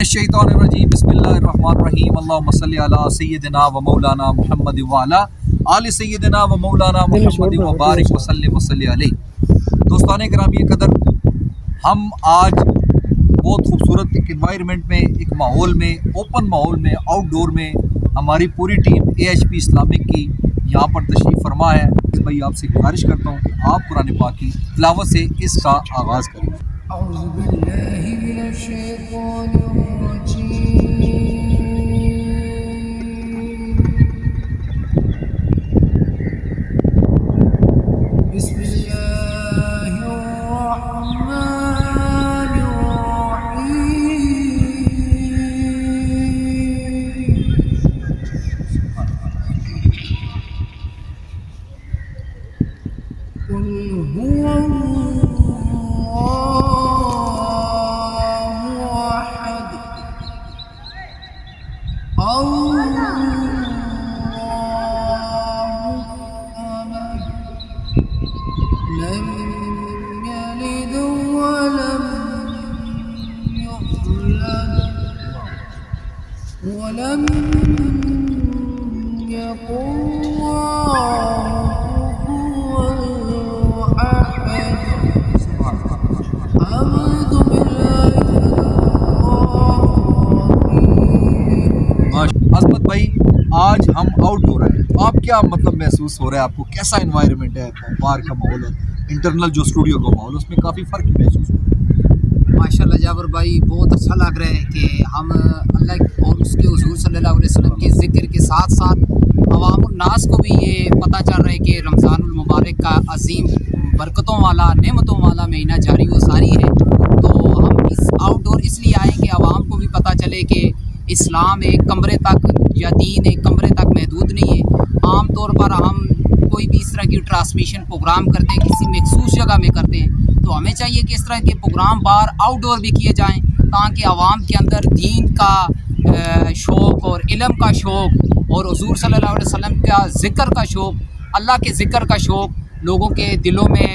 الشیطانirrajیم بسم اللہ الرحمن الرحیم اللہم صلی علی سیدنا و مولانا محمد وعلی آل سیدنا و مولانا محمد وبارک وسلم وصلی علیہ۔ دوستان گرامی قدر، ہم آج بہت خوبصورت ایک انوائرمنٹ میں، ایک ماحول میں، اوپن ماحول میں، آؤٹ ڈور میں ہماری پوری ٹیم AHP اسلامک کی یہاں پر تشریف فرما ہے۔ بھائی آپ سے گزارش کرتا ہوں کہ آپ قرآن پاک کی تلاوت سے اس کا آغاز کریں۔ اعوذ باللہ من الشیطان الرجیم، بسم اللہ الرحمن الرحیم، قل هو لم يلد ولم يولد ولم يكن له كفوا أحد۔ أعوذ بالله عظمت بھائی، آج ہم آؤٹ ڈور ہیں، تو آپ کیا مطلب محسوس ہو رہا ہے؟ آپ کو کیسا انوائرمنٹ ہے؟ باہر کا ماحول ہے، انٹرنل جو اسٹوڈیو کا ماحول ہے، اس میں کافی فرق محسوس ہو رہا ہے؟ ماشاءاللہ جابر بھائی، بہت اچھا لگ رہا ہے کہ ہم اللہ اور اس کے حضور صلی اللہ علیہ وسلم کے ذکر کے ساتھ ساتھ عوام الناس کو بھی یہ پتہ چل رہا ہے کہ رمضان المبارک کا عظیم برکتوں والا، نعمتوں والا مہینہ جاری و ساری ہے۔ تو ہم اس آؤٹ ڈور اس لیے آئے کہ عوام کو بھی پتہ چلے کہ اسلام ایک کمرے تک یا دین ایک کمرے تک محدود نہیں ہے۔ عام طور پر ہم کوئی بھی اس طرح کی ٹرانسمیشن پروگرام کرتے ہیں، کسی مخصوص جگہ میں کرتے ہیں، تو ہمیں چاہیے کہ اس طرح کے پروگرام باہر آؤٹ ڈور بھی کیے جائیں تاکہ عوام کے اندر دین کا شوق اور علم کا شوق اور حضور صلی اللہ علیہ وسلم کا ذکر کا شوق، اللہ کے ذکر کا شوق لوگوں کے دلوں میں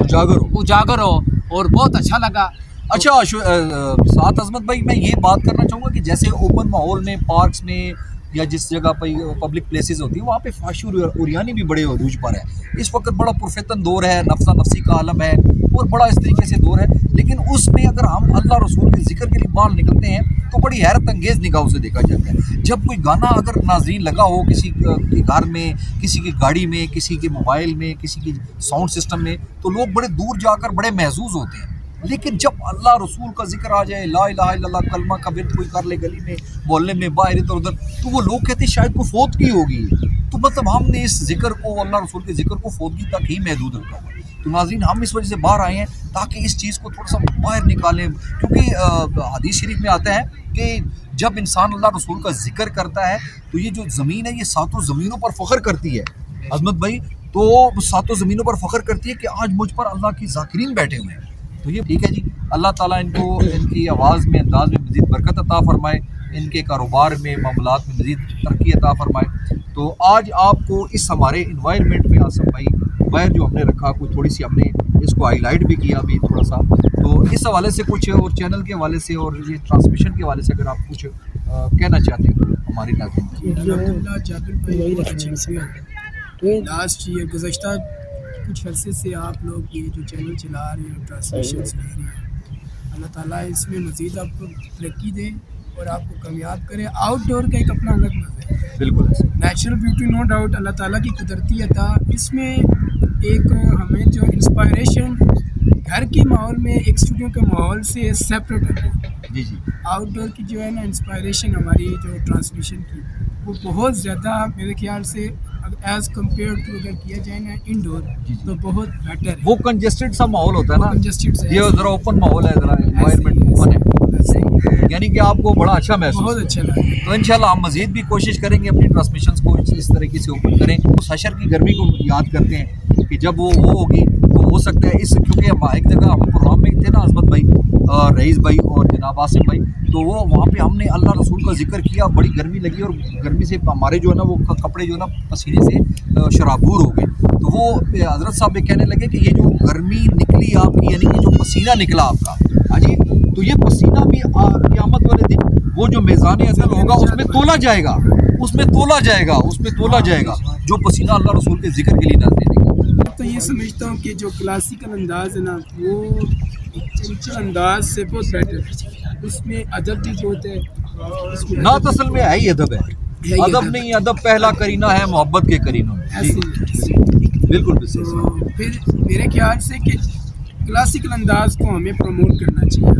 اجاگر ہو، اور بہت اچھا لگا۔ اچھا ساتھ عظمت بھائی، میں یہ بات کرنا چاہوں گا کہ جیسے اوپن ماحول میں، پارکس میں یا جس جگہ پہ پبلک پلیسز ہوتی ہیں، وہاں پہ فحش عریانی بھی بڑے عروج پر ہے۔ اس وقت بڑا پرفتن دور ہے، نفسا نفسی کا عالم ہے، اور بڑا اس طریقے سے دور ہے، لیکن اس میں اگر ہم اللہ رسول کے ذکر کے لیے باہر نکلتے ہیں تو بڑی حیرت انگیز نگاہوں سے دیکھا جاتا ہے۔ جب کوئی گانا اگر ناظرین لگا ہو کسی کے گھر میں، کسی کی گاڑی میں، کسی کے موبائل میں، کسی کی ساؤنڈ سسٹم میں، تو لوگ بڑے دور جا کر بڑے محظوظ ہوتے ہیں۔ لیکن جب اللہ رسول کا ذکر آ جائے، لا الہ الا اللہ کلمہ کا ورد کوئی کر لے گلی میں، محلے میں، باہر ادھر ادھر، تو وہ لوگ کہتے ہیں شاید کوئی فوت کی ہوگی۔ تو مطلب ہم نے اس ذکر کو، اللہ رسول کے ذکر کو فوتگی تک ہی محدود رکھا ہوا۔ تو ناظرین، ہم اس وجہ سے باہر آئے ہیں تاکہ اس چیز کو تھوڑا سا باہر نکالیں، کیونکہ حدیث شریف میں آتا ہے کہ جب انسان اللہ رسول کا ذکر کرتا ہے تو یہ جو زمین ہے، یہ ساتوں زمینوں پر فخر کرتی ہے۔ عظمت بھائی، تو ساتوں زمینوں پر فخر کرتی ہے کہ آج مجھ پر اللہ کی ذاکرین بیٹھے ہوئے ہیں۔ تو یہ ٹھیک ہے جی، اللہ تعالیٰ ان کو ان کی آواز میں، انداز میں مزید برکت عطا فرمائے، ان کے کاروبار میں، معاملات میں مزید ترقی عطا فرمائے۔ تو آج آپ کو اس ہمارے انوائرمنٹ میں آصف بھائی باہر جو ہم نے رکھا، کوئی تھوڑی سی ہم نے اس کو ہائی لائٹ بھی کیا بھی تھوڑا سا، تو اس حوالے سے کچھ، اور چینل کے حوالے سے اور یہ ٹرانسمیشن کے حوالے سے اگر آپ کچھ کہنا چاہتے ہیں ہماری ناظرین۔ الحمدللہ جابر بھائی، بہت اچھا لگا۔ لاسٹ یہ گزشتہ کچھ عرصے سے آپ لوگ یہ جو چینل چلا رہے ہیں، ٹرانسمیشنز لے رہے ہیں، اللہ تعالیٰ اس میں مزید آپ کو ترقی دے اور آپ کو کامیاب کرے۔ آؤٹ ڈور کا ایک اپنا الگ مزہ ہے، بالکل نیچرل بیوٹی نو ڈاؤٹ اللہ تعالیٰ کی قدرتی عطا، اس میں ایک ہمیں جو انسپائریشن گھر کے ماحول میں ایک اسٹوڈیو کے ماحول سے سیپریٹ ہے۔ جی جی، آؤٹ ڈور کی جو ہے نا انسپائریشن ہماری جو ٹرانسمیشن کی، وہ بہت زیادہ میرے خیال سے ایز کمپیئر ٹو اگر کیا جائے نا انڈور تو بہت بیٹر ہے۔ وہ کنجسٹڈ سا ماحول ہوتا ہے نا، کنجسٹڈ سے یہ ذرا اوپن ماحول ہے، ذرا انوائرمنٹ اوپن ہے، یعنی کہ آپ کو بڑا اچھا محسوس بہت اچھا لگا۔ تو انشاءاللہ ہم مزید بھی کوشش کریں گے اپنی ٹرانسمیشنز کو اس طریقے سے اوپن کریں۔ اس حشر کی گرمی کو یاد کرتے ہیں کہ جب وہ ہوگی تو ہو سکتا ہے کیونکہ ہم ایک جگہ ہم پروگرام میں تھے نا عظمت بھائی، رئیس بھائی اور جناب آصف بھائی، تو وہ وہاں پہ ہم نے اللہ رسول کا ذکر کیا، بڑی گرمی لگی اور گرمی سے ہمارے جو ہے نا وہ کپڑے جو ہے نا پسینے سے شرابور ہو گئے۔ تو وہ حضرت صاحب کہنے لگے کہ یہ جو گرمی نکلی آپ کی، یعنی کہ جو پسینہ نکلا آپ کا، ہاں جی. تو یہ پسینہ بھی قیامت والے دن وہ جو میزان عدل ہوگا اس میں تولا جائے گا، اس میں تولا جائے گا، اس میں تولا جائے گا جو پسینہ اللہ رسول کے ذکر کے لیے نہ دینے کا. تو یہ سمجھتا ہوں کہ جو کلاسیکل انداز ہے نا وہ ایک چنچل انداز سے بہت بیٹر ہے، اس میں ادب بھی بہت ہے، اس میں نعت اصل میں ہے ہی ادب ہے، ادب نہیں، ادب پہلا کرینہ ہے محبت کے کرینوں میں. ایسے بالکل تو پھر میرے خیال سے کہ کلاسیکل انداز کو ہمیں پروموٹ کرنا چاہیے.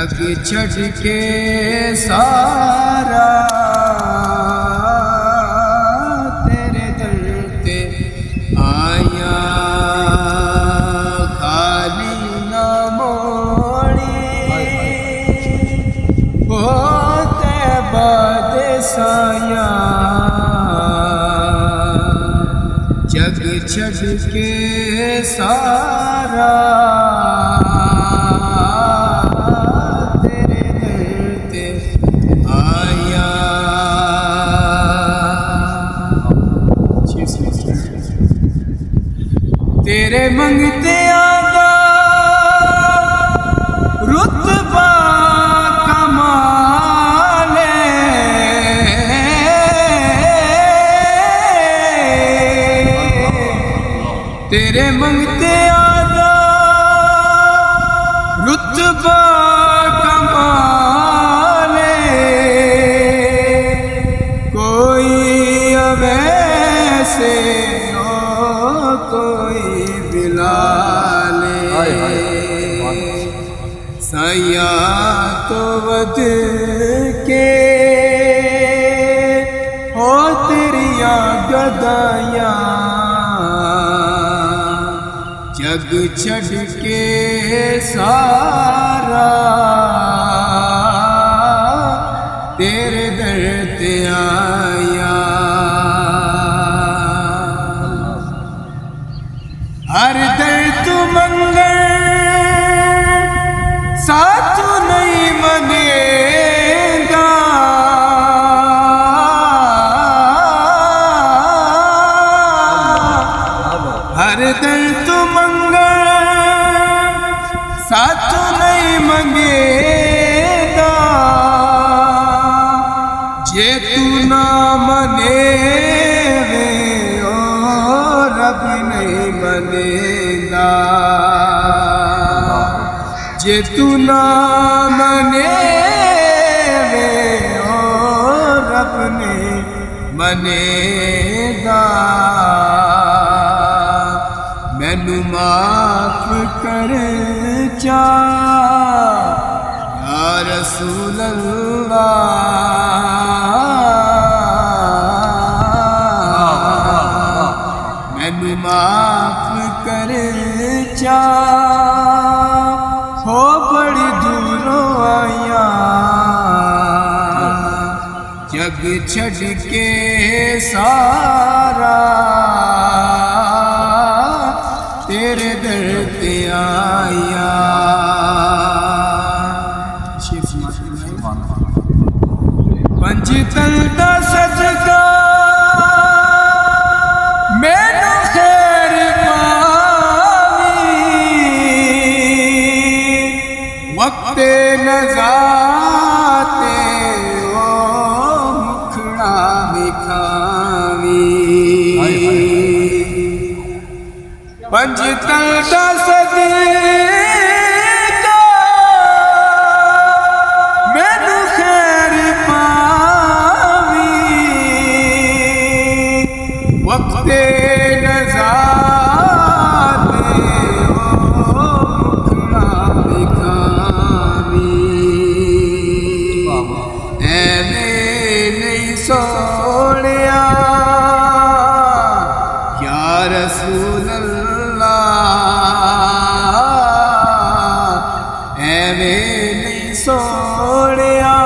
جگ چھٹ کے سارا تیرے در تے آیا، خالی نہ موڑی ہوتے باد سایا. جگ چھٹ کے سارا تیرے منگتے آدھا رتبہ کمال تیرے منگتے آدھا رتبہ کمال کوئی اویسے کوئی بلال سیاں تو ود کے ہو تیریاں گدایاں، جگ چھڑ کے سارا تیرے در تے آیا. ہر در تو منگل ساتھ نہیں منے گا، ہر در تو منگل ساتھ نہیں منگے گا، جے تو نہ منے رب نہیں منے گا، جے تو نہ منے رب نہیں منے گا. مینو معاف کر چا یا رسول اللہ، مینو معاف کر چا ہو بڑی دوروں آیا، جگ چھڑ کے سارا تیرے در تے آیا. پنج تل دا صدقہ مینوں خیر پاوی، وقت نزاع تے او مکھڑا وکھاوی. پنج تل دا صدقہ مینوں خیر پاوی، وقت نزاع تے او مکھڑا وکھاوی. ایویں نہیں سوڑیا یا رسول ایویں نہیں سوڑیا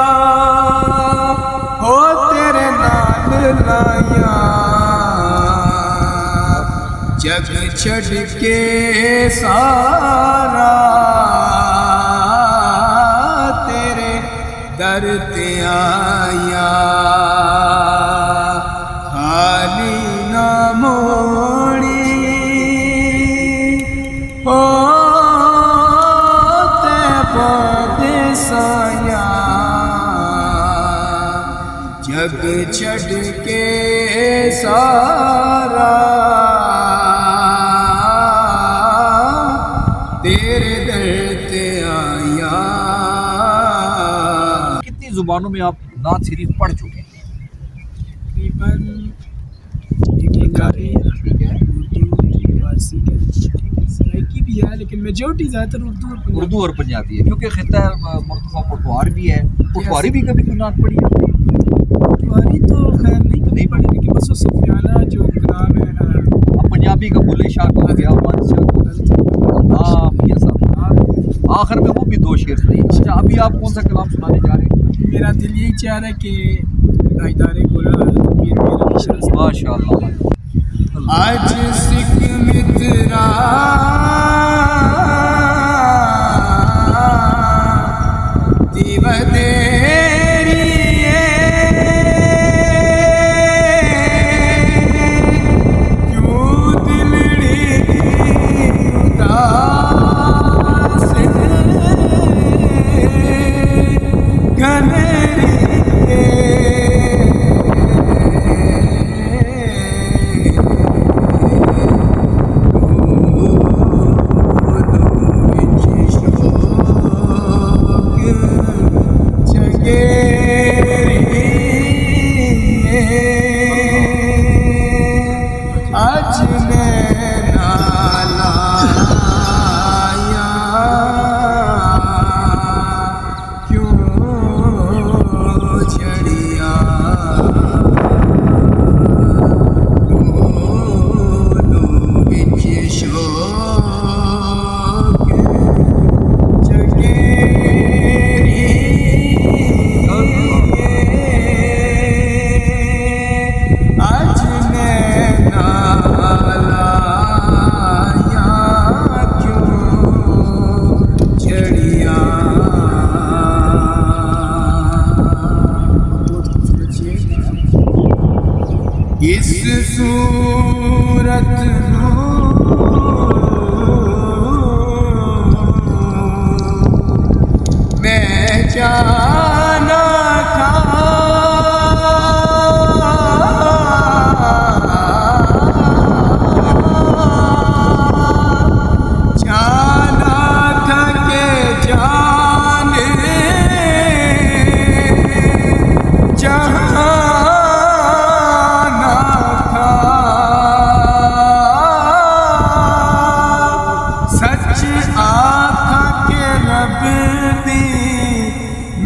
جگ چھڑ کے سارا تیرے در تے آیا خالی نہ موڑی ہو تے بد سایا جگ چھڑ کے سارا تیرے در تے آیا. کتنی زبانوں میں آپ نعت شریف پڑھ چکے ہیں؟ تقریباً بنگالی، اردو، فارسی سرائکی بھی ہے، لیکن میجورٹی زیادہ تر اردو اور پنجابی ہے، کیونکہ خطہ مرتبہ پٹوار بھی ہے. پٹواری بھی کبھی کوئی نعت پڑھی ہے؟ پٹواری تو خیر نہیں پڑھی، لیکن بس وہ صوفیانہ جو کلام ہے. پنجابی کا بلے شاہ کا ہو گیا، وارث شاہ کا، ہاں میاں صاحب آخر میں وہ بھی 2 شعر سنائیے. اچھا ابھی آپ کون سا کلام سنانے جا رہے ہیں؟ میرا دل یہی چاہ رہا ہے کہ ادارے کو ماشاء اللہ. آج سکھ مترا دیو دیری کیوں دلڑی اداس گھنری اس صورت میں جانا تھا کہ جانے جہاں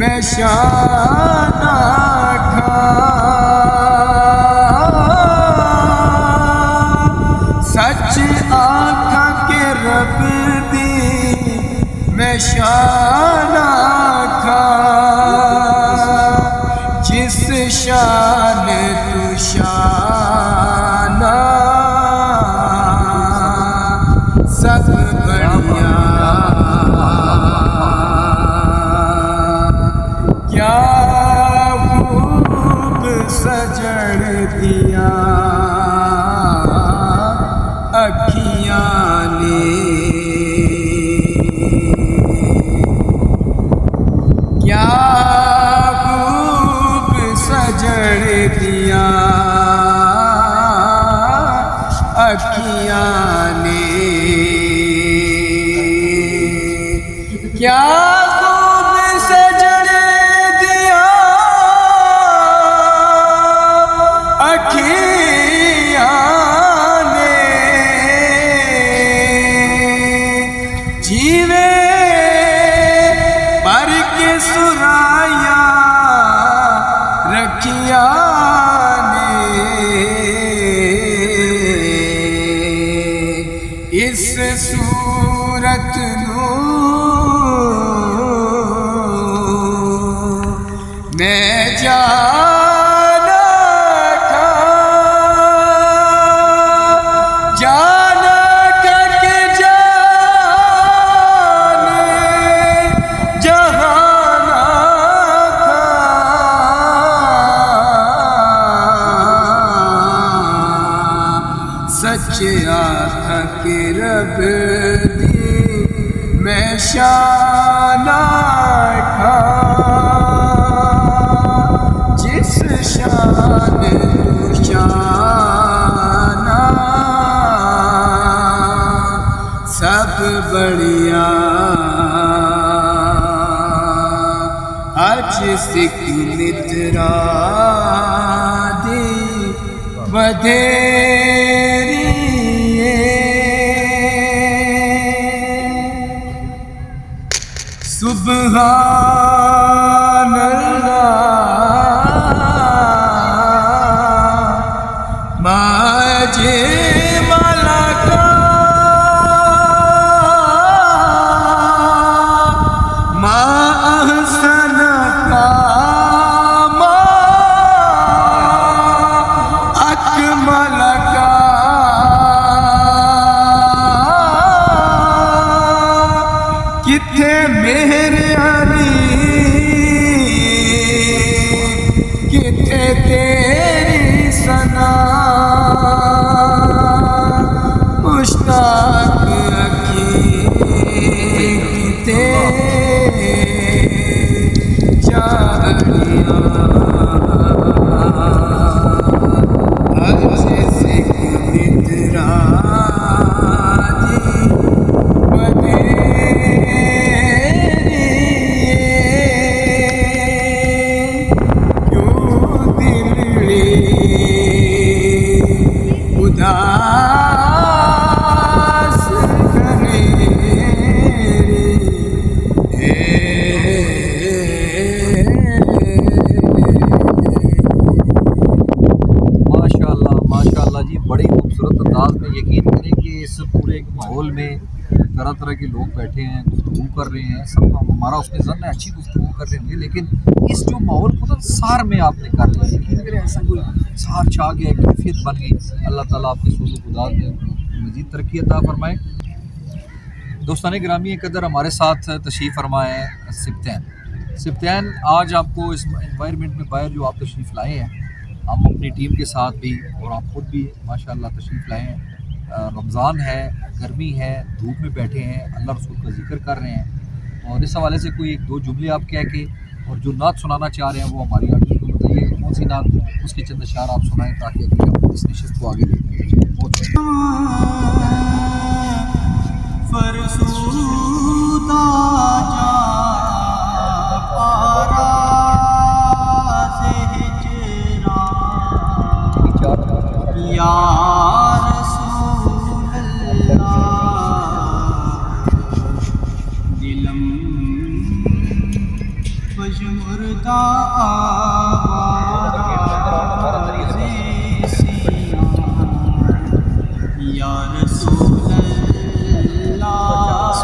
میں شانہ کھا سچ آنکھا کے رب دی میں شانہ کھا جس شان تو شانہ سب بڑھیا سجڑ دیا اکھیاں نے کیا خوب سجڑ دیا اکھیاں نے کیا جیوے پر کے سرایا رکھیا نے تھک رب دی میں شانہ ٹھا جس شان تو شانہ سب بڑھیا اج سکھ مترا دی بدھیری سبحان اللہ ما اجمل کا ما احسن کا ما اکمل کا کتھے میرے علی کتھے تیری ثنا مشتاق اکھی کتھے جاڑیاں اج سکھ مترا دی بدھیری کیوں دلڑی اداس کرے ماشاءاللہ جی، بڑی خوبصورت انداز میں. یقین کریں کہ اس پورے ایک ماحول میں طرح طرح کے لوگ بیٹھے ہیں، گفتگو کر رہے ہیں. سب ہمارا اس میں ضمن ہے اچھی گفتگو کر رہے ہوں گے، لیکن اس جو ماحول کو نا سار میں آپ نے کر لیا. یقین کریں ایسا کوئی سار چھا گیا، ایک کیفیت بن گئی. اللہ تعالیٰ آپ کے سوز و خدات میں مزید ترقی عطا فرمائے. دوستان گرامی قدر، ہمارے ساتھ تشریف فرما ہے سبطین. آج آپ کو اس انوائرمنٹ میں باہر جو آپ تشریف لائے ہیں، ہم اپنی ٹیم کے ساتھ بھی اور آپ خود بھی ماشاءاللہ تشریف لائے ہیں. رمضان ہے، گرمی ہے، دھوپ میں بیٹھے ہیں، اللہ رسول کا ذکر کر رہے ہیں، اور اس حوالے سے کوئی ایک دو جملے آپ کہہ کے اور جو نعت سنانا چاہ رہے ہیں وہ ہماری آرٹسٹ کو بتائیے کون سی نعت، اس کے چند اشعار آپ سنائیں تاکہ ہم اس نشست کو آگے لے کے جائیں. بہت فرسودہ جا پارا سے ہجران یا رسول اللہ دلم پجمردہ آواز سیاں یا رسول اللہ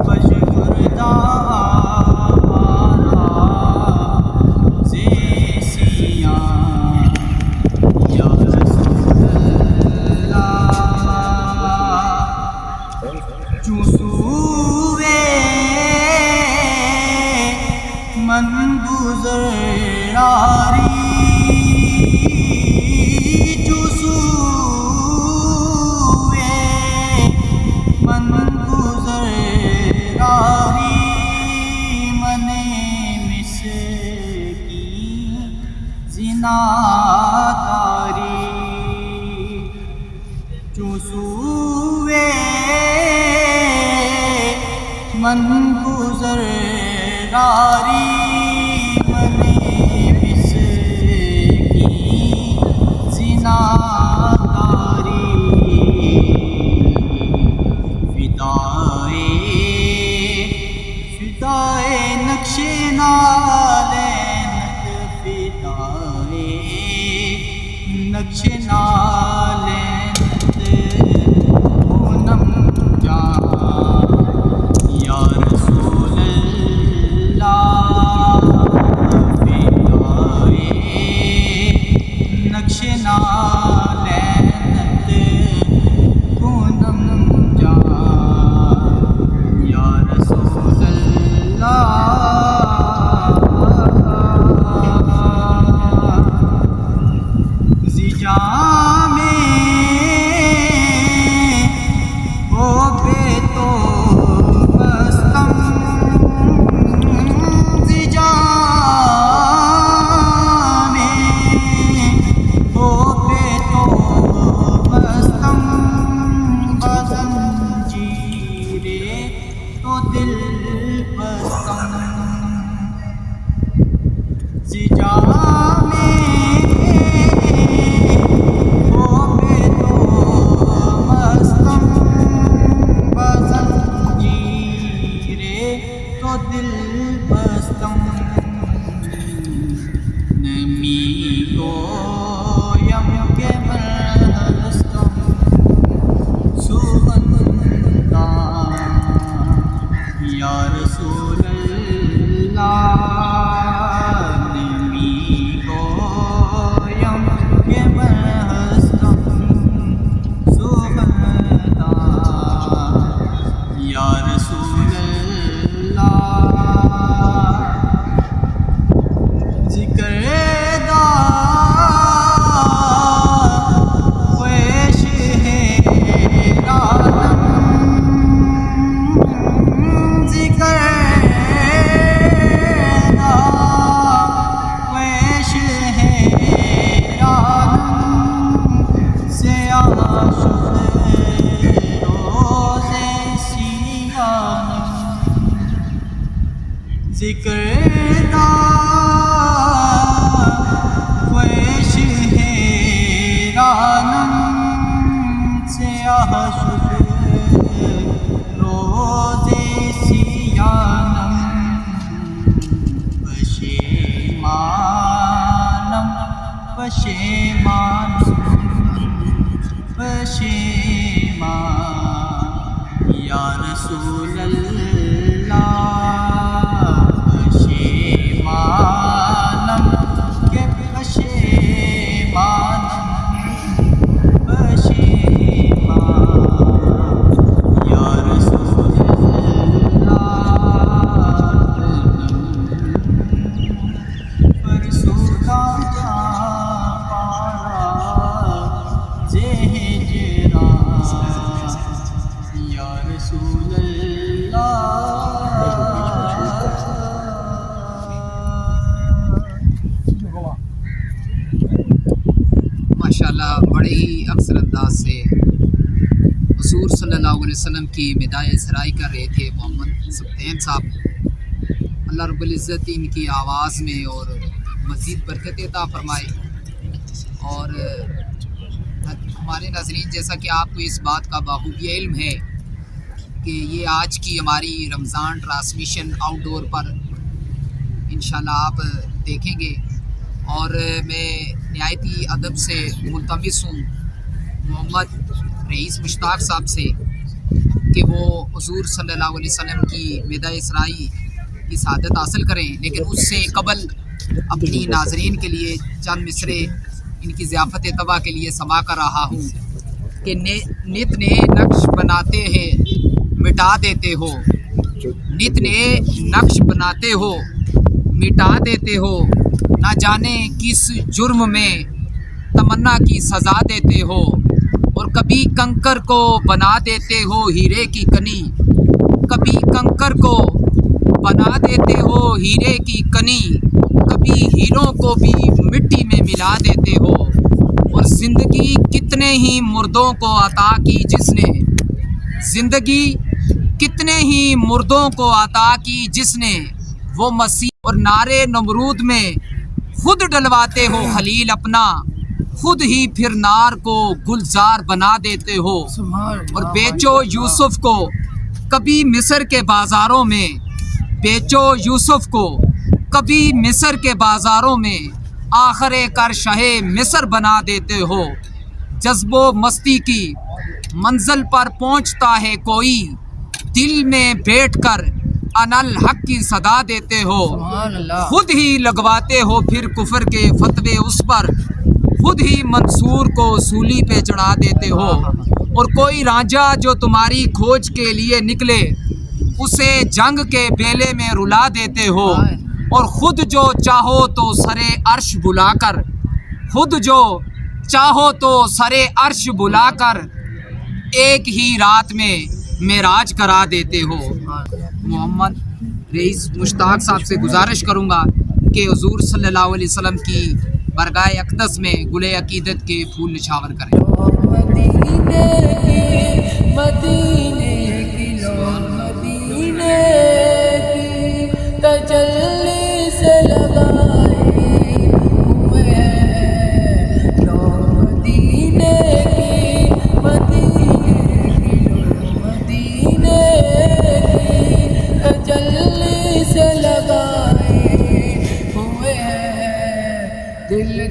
پجمردہ آواز سیاں یا رسول اللہ چوسوے من گزراری ناداری چوسوے من گزراری من مسکی زناداری فدائے نقش نالینت نقش نالینت پونم جان یا رسول اللہ فدائے نقش نالینت پونم جان یا رسول اللہ کویم کے مرہستم سوگندہ یا رسول اللہ نمی کویم کے مرہستم سوگندہ یا رسول اللہ ذکر ذکر ویش حیرانم سیاہ شد روز سیانم پشیمانم پشیمان یا رسول اللہ ماشاءاللہ بڑے ہی افسر انداز سے حضور صلی اللہ علیہ وسلم کی مداح سرائی کر رہے تھے محمد سبطین صاحب. اللہ رب العزت ان کی آواز میں اور مزید برکت عطا فرمائے. اور ہمارے ناظرین، جیسا کہ آپ کو اس بات کا بخوبی علم ہے کہ یہ آج کی ہماری رمضان ٹرانسمیشن آؤٹ ڈور پر انشاءاللہ آپ دیکھیں گے. اور میں نہایتی ادب سے ملتمس ہوں محمد رئیس مشتاق صاحب سے کہ وہ حضور صلی اللہ علیہ وسلم کی مداح سرائی کی سعادت حاصل کریں. لیکن اس سے قبل اپنی ناظرین کے لیے چند مصرے ان کی ضیافت طبع کے لیے سما کر رہا ہوں کہ نت نئے نقش بناتے ہیں مٹا دیتے ہو، نت نئے نقش بناتے ہو مٹا دیتے ہو، نہ جانے کس جرم میں تمنا کی سزا دیتے ہو، اور کبھی کنکر کو بنا دیتے ہو ہیرے کی کنی، کبھی کنکر کو بنا دیتے ہو ہیرے کی کنی، کبھی ہیروں کو بھی مٹی میں ملا دیتے ہو. اور زندگی کتنے ہی مردوں کو عطا کی جس نے، زندگی کتنے ہی مردوں کو عطا کی جس نے، وہ مسیح اور نارے نمرود میں خود ڈلواتے ہو خلیل اپنا، خود ہی پھر نار کو گلزار بنا دیتے ہو. اور بیچو یوسف کو کبھی مصر کے بازاروں میں، بیچو یوسف کو کبھی مصر کے بازاروں میں، آخر کر شہ مصر بنا دیتے ہو. جذب و مستی کی منزل پر پہنچتا ہے کوئی، دل میں بیٹھ کر انا الحق کی صدا دیتے ہو. خود ہی لگواتے ہو پھر کفر کے فتوے اس پر، خود ہی منصور کو سولی پہ چڑھا دیتے ہو. اور کوئی رانجھا جو تمہاری کھوج کے لیے نکلے، اسے جنگ کے بیلے میں رلا دیتے ہو. اور خود جو چاہو تو سرے عرش بلا کر، خود جو چاہو تو سرے عرش بلا کر ایک ہی رات میں معراج کرا دیتے ہو. محمد رئیس مشتاق صاحب سے گزارش کروں گا کہ حضور صلی اللہ علیہ وسلم کی برگاہ اقدس میں گل عقیدت کے پھول نچھاور کریں. تجلی سے لگائے ہوئے ہیں لو مدینے کی، مدینے کی تجلی سے لگائے ہوئے ہیں دل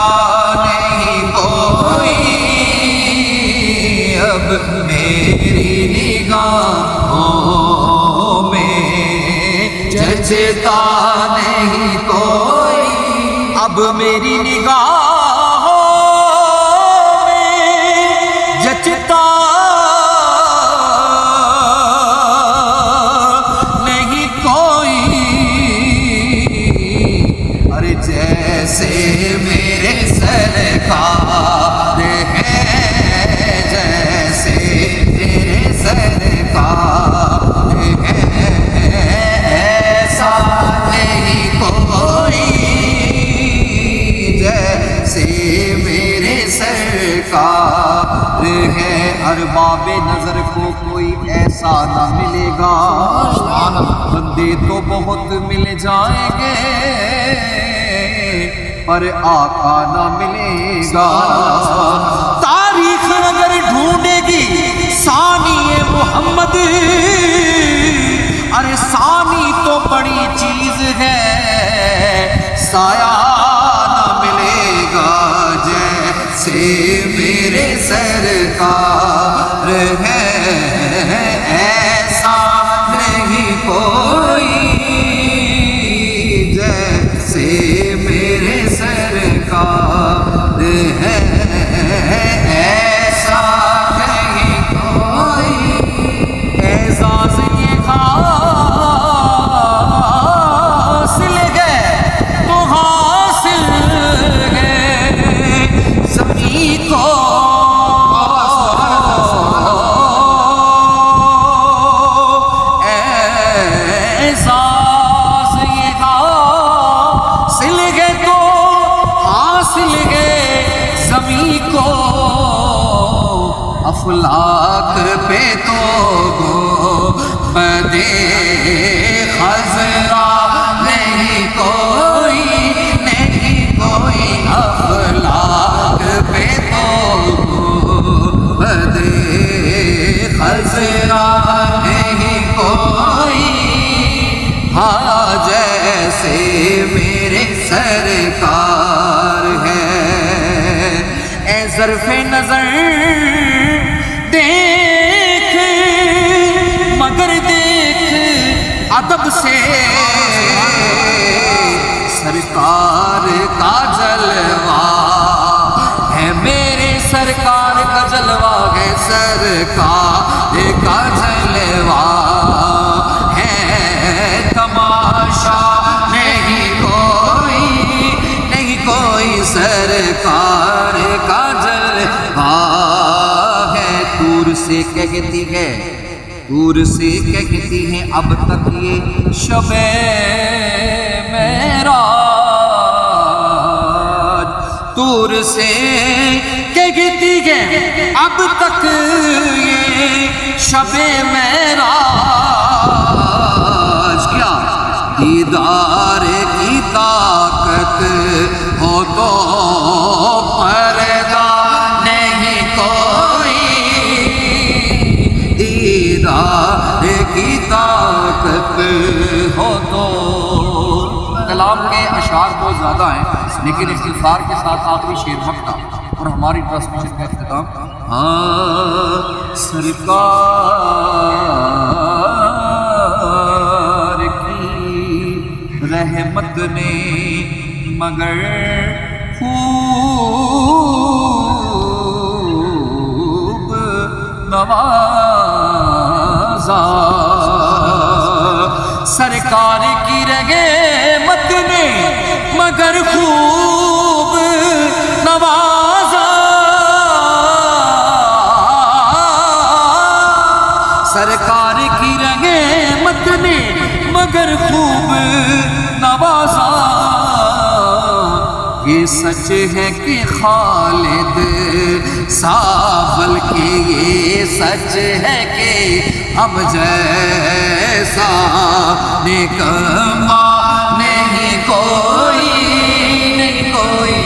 جچتا نہیں کوئی اب میری نگاہوں میں، جچتا نہیں کوئی اب میری نگاہوں میں جچتا نہیں کوئی، ارے جیسے میرے سرکار ہے، جیسے میرے سرکار ہے، ایسا نہیں کوئی جیسے میرے سرکار ہے۔ ارباب نظر کو کوئی ایسا نہ ملے گا، بندے تو بہت مل جائیں گے پر آقا نہ ملے گا۔ تاریخ اگر ڈھونڈے گی ثانی محمد، ارے ثانی تو بڑی چیز ہے، سایہ نہ ملے گا جیسے میرے سرکار ہے، ایسا نہیں کوئی جیسے میرے سرکار ہے، ایسا نہیں کوئی۔ اعزاز یہ حاصل ہے تو حاصل ہے زمین کو اعزاز یہ حاصل ہے تو حاصل ہے زمیں کو، افلاک پہ تو بدے خزرا نہیں کوئی، نہیں کوئی افلاک پہ تو بدے خزرا نہیں کوئی، ہاں جیسے میرے سرکار ہے۔ اے ظرف نظر دیکھ مگر دیکھ ادب سے، سرکار کا جلوہ ہے، میرے سرکار کا جلوہ ہے، سرکار کا جلوہ ہے، تماشا نہیں کوئی، نہیں کوئی سرکار کا جلوہ ہے۔ دور سے کہتی ہے، دور سے کہتی ہے اب تک یہ شب معراج، دور سے کہتی ہے اب تک یہ شب معراج، کیا دیدار کی طاقت ہو تو پردہ نہیں کوئی، دیدار کی طاقت ہو تو۔ کلام کے اشعار بہت زیادہ ہیں لیکن اختصار کے ساتھ آخری شعر مکتا اور ہماری ٹرانسمیشن کا اختتام۔ ہاں سرکار کی رحمت نے مگر خوب نوازا، سرکار کی رحمت نے مگر خوب نوازا، سرکار کی رحمت نے مگر خوب نوازا۔ یہ سچ ہے کہ خالد سابل کے، یہ سچ ہے کہ ہم جیسا نکما نہیں کوئی، نہیں کوئی،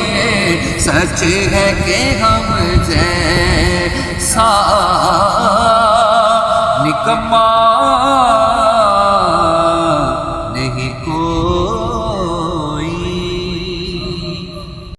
سچ ہے کہ ہم جیسا نکما